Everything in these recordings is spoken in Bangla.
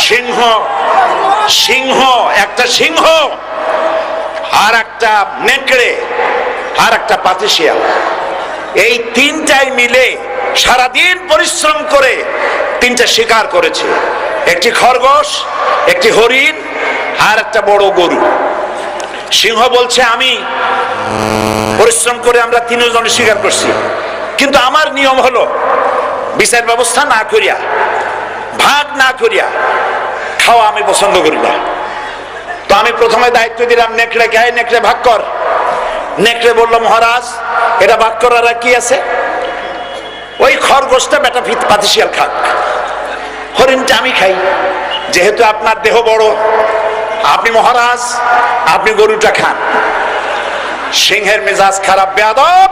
সিংহ সিংহ একটা সিংহ আর একটা নেকড়ে আর একটা পাতিশিয়াল, এই তিনটাই মিলে সারাদিন পরিশ্রম করে তিনটা শিকার করেছে। একটি খরগোশ, একটি হরিণ আর একটা বড় গরু। সিংহ বলছে আমি পরিশ্রম করে আমরা তিনজনে শিকার করছি, কিন্তু আমার নিয়ম হলো বিচার ব্যবস্থা না করিয়া, ভাগ না করিয়া খাওয়া আমি পছন্দ করি না। তো আমি প্রথমে দায়িত্ব দিলাম নেকড়েকে, আয় নেকড়ে ভাগ কর। নেকড়ে বলল মহারাজ এটা ভাগ করার কি আছে, ওই খরগোশটা বেটা পাতিশিয়াল খাক, হরিণটা আমি খাই, যেহেতু আপনার দেহ বড়, আপনি মহারাজ আপনি গরুটা খান। সিংহের মেজাজ খারাপ, বেয়াদব,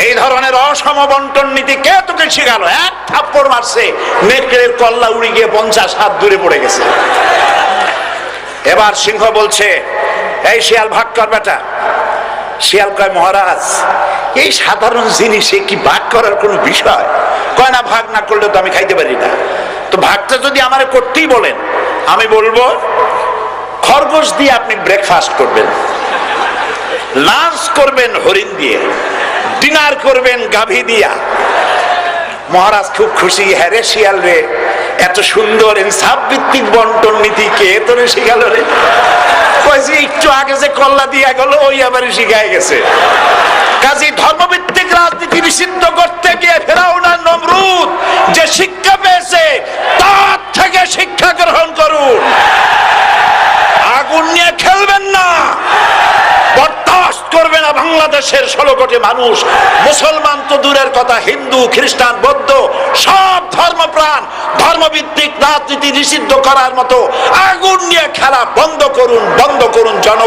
এই ধরনের অসম বন্টন নীতি কে তোকে শিখালো? এক থাপ্পড় মারছে, নেকড়ের কল্লা উড়ে গিয়ে 50 হাত দূরে পড়ে গেছে। এবার সিংহ বলছে এই শিয়াল ভাগ কর বেটা। শিয়াল কয় মহারাজ এই সাধারণ জিনিসে কি ভাগ করার কোনো বিষয়? কয় না ভাগ না করলে তো আমি খাইতে পারি না। তো ভাগটা যদি আমারে করতেই বলেন, আমি বলবো খরগোশ দিয়ে আপনি ব্রেকফাস্ট করবেন, লাঞ্চ করবেন হরিণ দিয়ে, ডিনার করবেন গাভী দিয়া। মহারাজ খুব খুশি, হ্যাঁ রে শিয়াল রে, এত সুন্দর ইনসাফ ভিত্তিক বন্টন নীতি কে তোরে শিখালো রে? কইছি একটু আগে যে কল্লা দিয়া গেল ওই আবার শিখায় গেছে। কাজী ধর্মভিত্তিক রাজনীতি নিষিদ্ধ করতে গিয়ে ফেরাউন আর নমরুদ যে শিক্ষা পেয়েছে তার থেকে শিক্ষা গ্রহণ করুন। আগুন নিয়ে খেলবেন না, বরদাস্ত করবে না বাংলাদেশের 16 কোটি মানুষ। মুসলমান তো দূরের কথা, হিন্দু খ্রিস্টান বৌদ্ধ সব ধর্মপ্রাণ ধর্মভিত্তিক রাজনীতি নিষিদ্ধ করার মতো আগুন নিয়ে খেলা বন্ধ করুন।